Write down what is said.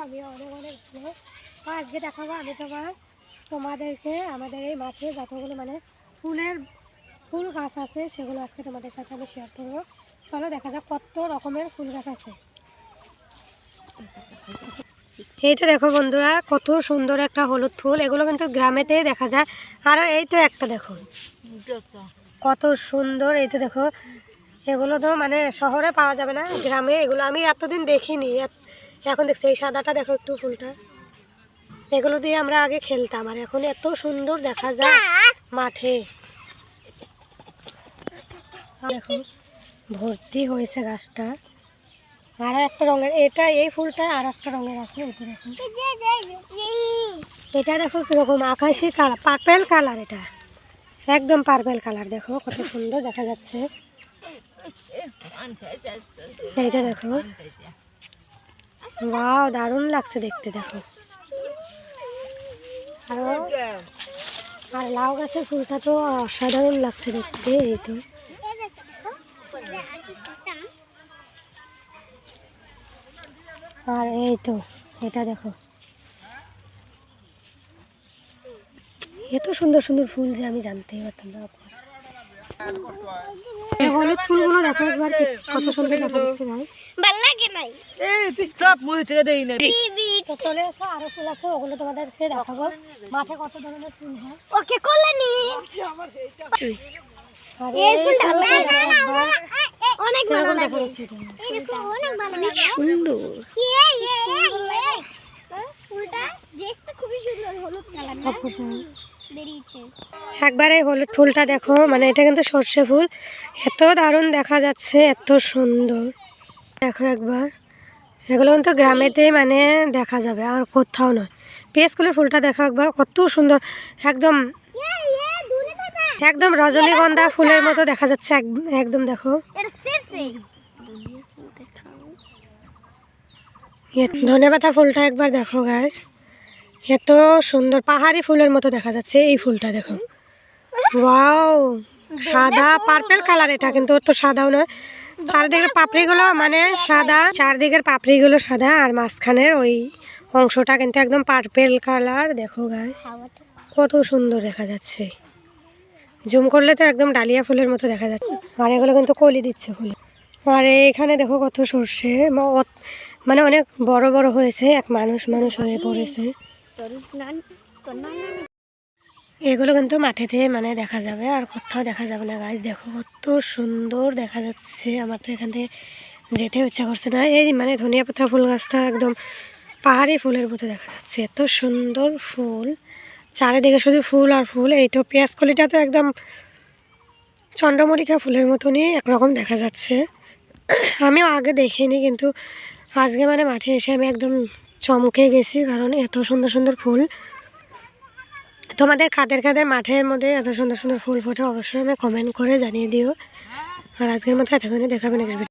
আমি অনেক অনেক ভালো। তো আজকে দেখাবো আমি তোমাদেরকে আমাদের এই মাঠে যতগুলো মানে ফুল গাছ আছে সেগুলো আজকে তোমাদের সাথে আমি শেয়ার করবো। চলো দেখা যাক কত রকমের ফুল গাছ আছে। এই তো দেখো বন্ধুরা, কত সুন্দর একটা হলুদ ফুল, এগুলো কিন্তু গ্রামেতেই দেখা যায়। আর এই তো একটা দেখো কত সুন্দর, এই তো দেখো এগুলো তো মানে শহরে পাওয়া যাবে না, গ্রামে এগুলো আমি এতদিন দেখিনি, এখন দেখছি এই সাদাটা দেখো একটু ফুলটা, এগুলো দিয়ে আমরা আগে খেলতাম আর এখন এত সুন্দর দেখা যায় মাঠে। দেখো ভর্তি হয়েছে গাছটা, আর একটা রঙের, এটা এই ফুলটা আর একটা রঙের আছে, এটা দেখো, এটা দেখো কিরকম আকাশি কালার, পার্পেল কালার, এটা একদম পার্পেল কালার, দেখো কত সুন্দর দেখা যাচ্ছে। এইটা দেখো, ওয়াও দারুণ লাগছে দেখতে, দেখো। আর লাউ গাছের ফুলটা তো অসাধারণ লাগছে দেখতে, এই তো আর এই তো এটা দেখো, এত সুন্দর সুন্দর ফুল যে আমি জানতেই পারতাম না। হলুদ ফুলগুলো দেখো একবার কত সুন্দর দেখা যাচ্ছে গাইস, ভালো লাগে নাই সব মুই থেকে দেই না। তো চলে আসো, আরো ফুল আছে ওগুলো তোমাদেরকে দেখাবো, মাঠে কত ধরনের ফুল হয়। ওকে কোলানি আর এই ফুলটা অনেক ভালো দেখা যাচ্ছে, এটা অনেক ভালো লাগে, সুন্দর ফুলটা দেখতে খুবই সুন্দর, হলুদ কালার না বেরিয়েছে। একবার এই হলুদ ফুলটা দেখো, মানে এটা কিন্তু সর্ষে ফুল, এত দারুণ দেখা যাচ্ছে, এত সুন্দর দেখো একবার। এগুলো কিন্তু গ্রামেতেই মানে দেখা যাবে আর কোথাও নয়। পেঁয়াজ ফুলের ফুলটা দেখো একবার, কত সুন্দর, একদম একদম রজনীগন্ধা ফুলের মতো দেখা যাচ্ছে একদম। দেখো ধনেপাতা ফুলটা একবার দেখো গাইস, এত সুন্দর পাহাড়ি ফুলের মতো দেখা যাচ্ছে এই ফুলটা, দেখো ওয়াও সাদা পার্পেল কালার, এটা কিন্তু তো সাদাও নয়, চারদিকের পাপড়িগুলো মানে সাদা, চারদিকের পাপড়িগুলো সাদা আর মাঝখানের ওই অংশটা কিন্তু একদম পার্পেল কালার। দেখো গাইস কত সুন্দর দেখা যাচ্ছে, জুম করলে তো একদম ডালিয়া ফুলের মতো দেখা যাচ্ছে। আর এগুলো কিন্তু কলি দিচ্ছে ফুল। আর এখানে দেখো কত সর্ষে, মানে অনেক বড় বড় হয়েছে, এক মানুষ হয়ে পড়েছে। এগুলো কিন্তু মাঠেতে মানে দেখা যাবে আর কোথাও দেখা যাবে না গাছ। দেখো কত সুন্দর দেখা যাচ্ছে, আমার তো এখান থেকে যেতে ইচ্ছা করছে না। এই মানে ধনিয়া পাতা ফুল গাছটা একদম পাহাড়ি ফুলের মতো দেখা যাচ্ছে, এত সুন্দর ফুল, চারিদিকে শুধু ফুল আর ফুল। এই তো পেঁয়াজ কলিটা তো একদম চন্দ্রমল্লিকা ফুলের মতনই একরকম দেখা যাচ্ছে, আমিও আগে দেখিনি, কিন্তু আজকে মানে মাঠে এসে আমি একদম চমকে গেছি, কারণ এত সুন্দর সুন্দর ফুল। তোমাদের কাদের মাঠের মধ্যে এত সুন্দর সুন্দর ফুল ফোটে অবশ্যই আমি কমেন্ট করে জানিয়ে দিও। আর আজকের মতো এতক্ষণে দেখাবেন নেক্সট ভিডিও।